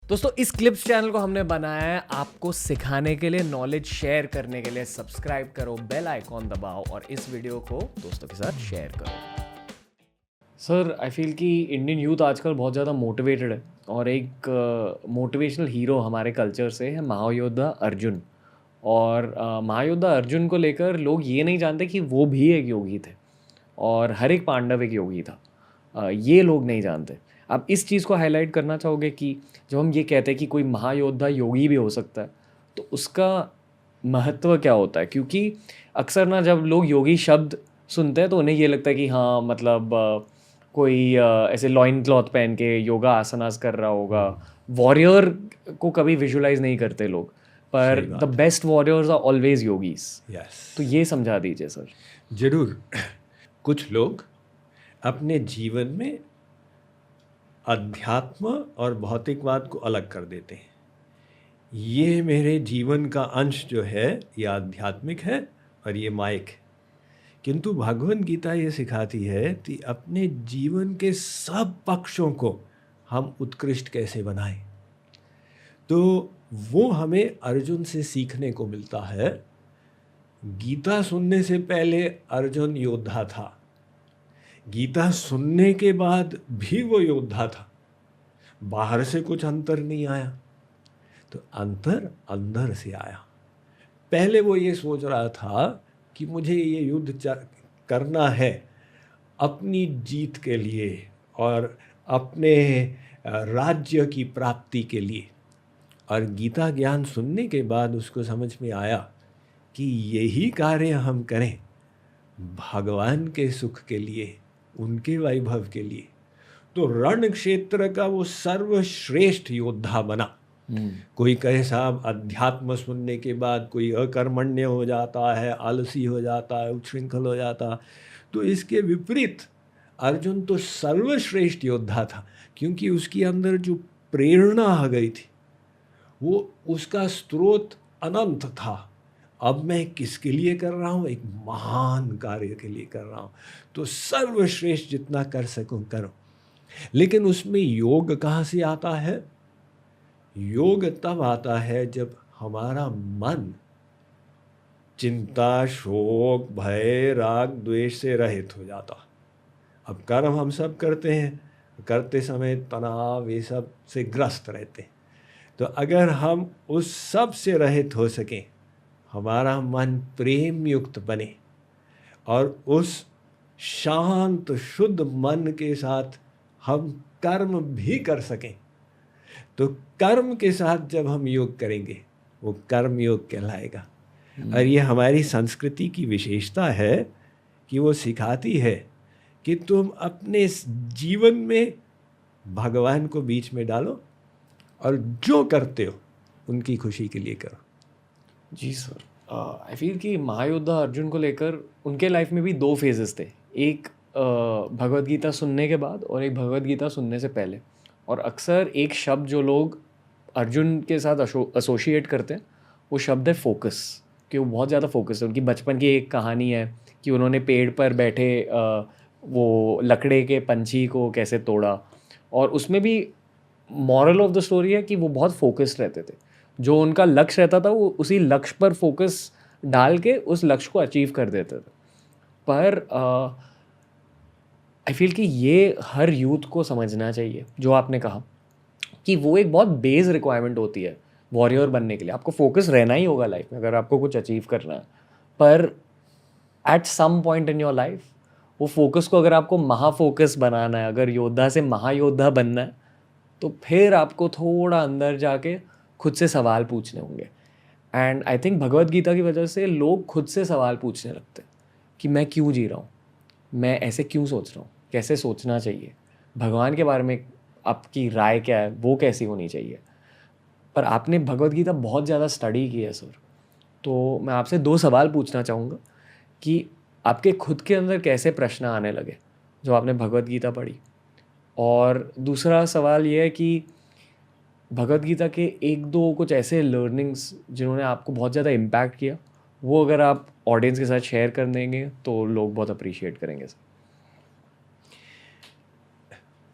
दोस्तों इस clips channel को हमने बनाया है आपको सिखाने के लिए, नॉलेज शेयर करने के लिए। सब्सक्राइब करो, बेल आइकॉन दबाओ और इस वीडियो को दोस्तों के साथ शेयर करो। सर आई फील कि इंडियन यूथ आजकल बहुत ज़्यादा मोटिवेटेड है और एक मोटिवेशनल हीरो हमारे कल्चर से है महायोद्धा अर्जुन। और महायोद्धा अर्जुन को लेकर लोग ये नहीं जानते कि वो भी एक योगी थे और हर एक पांडव एक योगी था। ये लोग नहीं जानते। आप इस चीज़ को हाईलाइट करना चाहोगे कि जब हम ये कहते हैं कि कोई महायोद्धा योगी भी हो सकता है तो उसका महत्व क्या होता है? क्योंकि अक्सर ना जब लोग योगी शब्द सुनते हैं तो उन्हें ये लगता है कि हाँ मतलब कोई ऐसे लॉइन क्लॉथ पहन के योगा आसनास कर रहा होगा। वॉरियर को कभी विजुलाइज नहीं करते लोग, पर सही द बात है। Best warriors are always yogis. Yes, तो ये समझा दीजिए सर। जरूर। कुछ लोग अपने जीवन में अध्यात्म और भौतिकवाद को अलग कर देते हैं। ये मेरे जीवन का अंश जो है ये आध्यात्मिक है और ये माइक है। किंतु भगवद गीता ये सिखाती है कि अपने जीवन के सब पक्षों को हम उत्कृष्ट कैसे बनाएं। तो वो हमें अर्जुन से सीखने को मिलता है। गीता सुनने से पहले अर्जुन योद्धा था, गीता सुनने के बाद भी वो योद्धा था। बाहर से कुछ अंतर नहीं आया, तो अंतर अंदर से आया। पहले वो ये सोच रहा था कि मुझे ये युद्ध करना है अपनी जीत के लिए और अपने राज्य की प्राप्ति के लिए। और गीता ज्ञान सुनने के बाद उसको समझ में आया कि यही कार्य हम करें भगवान के सुख के लिए, उनके वैभव के लिए। तो रण क्षेत्र का वो सर्वश्रेष्ठ योद्धा बना। कोई कहे साहब अध्यात्म सुनने के बाद कोई अकर्मण्य हो जाता है, आलसी हो जाता है, उच्छृंखल हो जाता है। तो इसके विपरीत अर्जुन तो सर्वश्रेष्ठ योद्धा था, क्योंकि उसके अंदर जो प्रेरणा आ गई थी वो उसका स्रोत अनंत था। अब मैं किसके लिए कर रहा हूँ? एक महान कार्य के लिए कर रहा हूँ, तो सर्वश्रेष्ठ जितना कर सकूँ करो। लेकिन उसमें योग कहाँ से आता है? योग तब आता है जब हमारा मन चिंता, शोक, भय, राग, द्वेष से रहित हो जाता। अब कर्म हम सब करते हैं, करते समय तनाव ये सब से ग्रस्त रहते हैं। तो अगर हम उस सब से रहित हो सकें, हमारा मन प्रेम युक्त बने और उस शांत शुद्ध मन के साथ हम कर्म भी कर सकें, तो कर्म के साथ जब हम योग करेंगे वो कर्म योग कहलाएगा। और ये हमारी संस्कृति की विशेषता है कि वो सिखाती है कि तुम अपने जीवन में भगवान को बीच में डालो और जो करते हो उनकी खुशी के लिए करो। जी सर, आई फील कि महायोद्धा अर्जुन को लेकर उनके लाइफ में भी दो फेजेस थे। एक भगवद गीता सुनने के बाद और एक भगवद गीता सुनने से पहले। और अक्सर एक शब्द जो लोग अर्जुन के साथ एसोशिएट करते हैं वो शब्द है फोकस, कि वो बहुत ज़्यादा फोकस है। उनकी बचपन की एक कहानी है कि उन्होंने पेड़ पर बैठे वो लकड़े के पंछी को कैसे तोड़ा, और उसमें भी मॉरल ऑफ द स्टोरी है कि वो बहुत फोकस्ड रहते थे। जो उनका लक्ष्य रहता था वो उसी लक्ष्य पर फोकस डाल के उस लक्ष्य को अचीव कर देते थे। पर आई फील कि ये हर यूथ को समझना चाहिए जो आपने कहा कि वो एक बहुत बेस रिक्वायरमेंट होती है वॉरियर बनने के लिए। आपको फोकस रहना ही होगा लाइफ में अगर आपको कुछ अचीव करना है। पर at some point in your life वो फोकस को अगर आपको महाफोकस बनाना है, अगर योद्धा से महायोद्धा बनना है, तो फिर आपको थोड़ा अंदर जाके खुद से सवाल पूछने होंगे। And I think Bhagavad Gita की वजह से लोग खुद से सवाल पूछने लगते हैं कि मैं क्यों जी रहा हूँ, मैं ऐसे क्यों सोच रहा हूँ, कैसे सोचना चाहिए, भगवान के बारे में आपकी राय क्या है, वो कैसी होनी चाहिए। पर आपने भगवद गीता बहुत ज़्यादा स्टडी की है सर, तो मैं आपसे दो सवाल पूछना चाहूँगा कि आपके खुद के अंदर कैसे प्रश्न आने लगे जो आपने भगवद गीता पढ़ी। और दूसरा सवाल ये है कि भगवद गीता के एक दो कुछ ऐसे लर्निंग्स जिन्होंने आपको बहुत ज़्यादा इम्पैक्ट किया, वो अगर आप ऑडियंस के साथ शेयर कर देंगे तो लोग बहुत अप्रिशिएट करेंगे सर।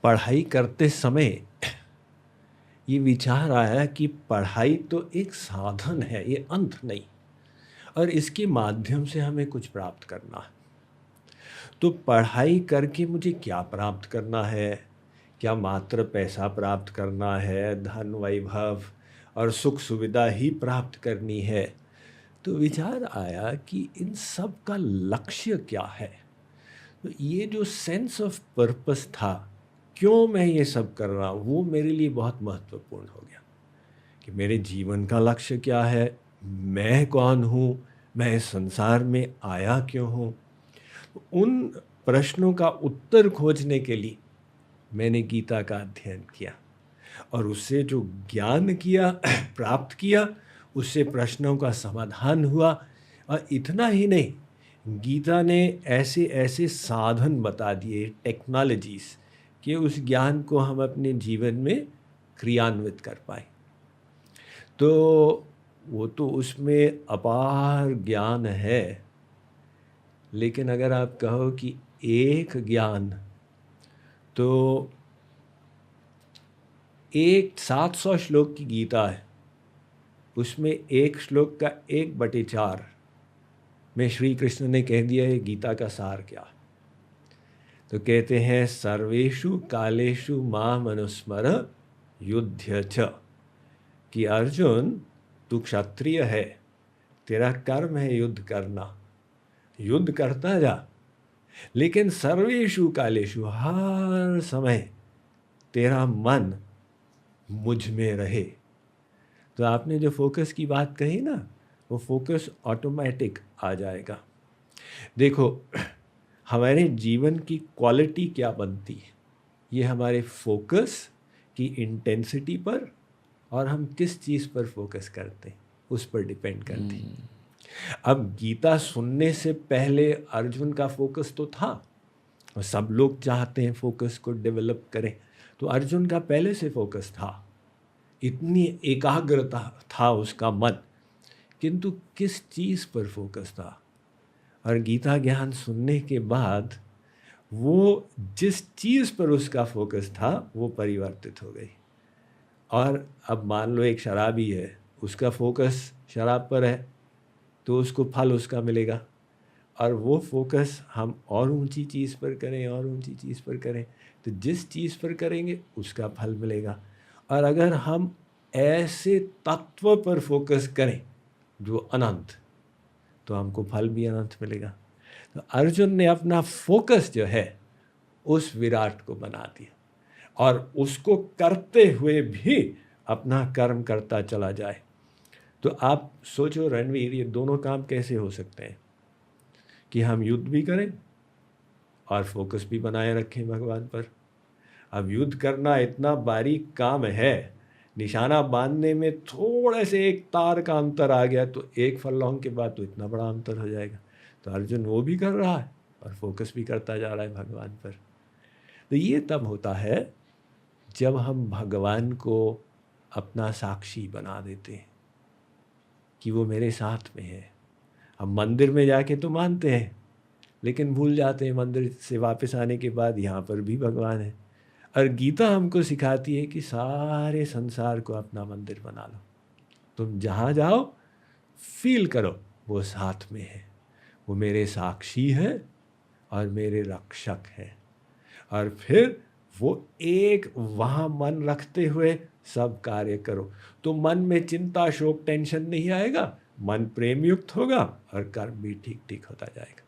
पढ़ाई करते समय ये विचार आया कि पढ़ाई तो एक साधन है, ये अंत नहीं, और इसके माध्यम से हमें कुछ प्राप्त करना है। तो पढ़ाई करके मुझे क्या प्राप्त करना है? क्या मात्र पैसा प्राप्त करना है, धन वैभव और सुख सुविधा ही प्राप्त करनी है? तो विचार आया कि इन सब का लक्ष्य क्या है। तो ये जो सेंस ऑफ पर्पस था, क्यों मैं ये सब कर रहा हूँ, वो मेरे लिए बहुत महत्वपूर्ण हो गया कि मेरे जीवन का लक्ष्य क्या है, मैं कौन हूँ, मैं इस संसार में आया क्यों हूँ। उन प्रश्नों का उत्तर खोजने के लिए मैंने गीता का अध्ययन किया और उससे जो ज्ञान किया प्राप्त किया, उससे प्रश्नों का समाधान हुआ। और इतना ही नहीं, गीता ने ऐसे ऐसे साधन बता दिए, टेक्नोलॉजीज, कि उस ज्ञान को हम अपने जीवन में क्रियान्वित कर पाए। तो वो तो उसमें अपार ज्ञान है, लेकिन अगर आप कहो कि एक ज्ञान, तो एक 700 श्लोक की गीता है, उसमें एक श्लोक का 1/4 में श्री कृष्ण ने कह दिया है गीता का सार क्या। तो कहते हैं सर्वेषु कालेषु माम अनुस्मर युध्य च, कि अर्जुन तू क्षत्रिय है, तेरा कर्म है युद्ध करना, युद्ध करता जा, लेकिन सर्वेषु कालेषु, हर समय तेरा मन मुझ में रहे। तो आपने जो फोकस की बात कही ना, वो फोकस ऑटोमेटिक आ जाएगा। देखो, हमारे जीवन की क्वालिटी क्या बनती है, ये हमारे फोकस की इंटेंसिटी पर और हम किस चीज़ पर फोकस करते हैं उस पर डिपेंड करती है। अब गीता सुनने से पहले अर्जुन का फोकस तो था, और सब लोग चाहते हैं फोकस को डेवलप करें, तो अर्जुन का पहले से फोकस था, इतनी एकाग्रता था उसका मन, किंतु किस चीज़ पर फोकस था। और गीता ज्ञान सुनने के बाद वो जिस चीज़ पर उसका फोकस था वो परिवर्तित हो गई। और अब मान लो एक शराबी है, उसका फोकस शराब पर है, तो उसको फल उसका मिलेगा, और वो फोकस हम और ऊंची चीज़ पर करें और ऊंची चीज़ पर करें, तो जिस चीज़ पर करेंगे उसका फल मिलेगा। और अगर हम ऐसे तत्व पर फोकस करें जो अनंत, तो हमको फल भी अनंत मिलेगा। तो अर्जुन ने अपना फोकस जो है उस विराट को बना दिया, और उसको करते हुए भी अपना कर्म करता चला जाए। तो आप सोचो रणवीर, ये दोनों काम कैसे हो सकते हैं कि हम युद्ध भी करें और फोकस भी बनाए रखें भगवान पर। अब युद्ध करना इतना बारीक काम है, निशाना बांधने में थोड़े से एक तार का अंतर आ गया तो एक फरलॉन्ग के बाद तो इतना बड़ा अंतर हो जाएगा। तो अर्जुन वो भी कर रहा है और फोकस भी करता जा रहा है भगवान पर। तो ये तब होता है जब हम भगवान को अपना साक्षी बना देते हैं कि वो मेरे साथ में है। हम मंदिर में जाके तो मानते हैं, लेकिन भूल जाते हैं मंदिर से वापस आने के बाद यहाँ पर भी भगवान है। और गीता हमको सिखाती है कि सारे संसार को अपना मंदिर बना लो, तुम जहाँ जाओ फील करो वो साथ में है, वो मेरे साक्षी है और मेरे रक्षक है। और फिर वो एक वहाँ मन रखते हुए सब कार्य करो, तो मन में चिंता शोक टेंशन नहीं आएगा, मन प्रेम युक्त होगा और कर्म भी ठीक ठीक होता जाएगा।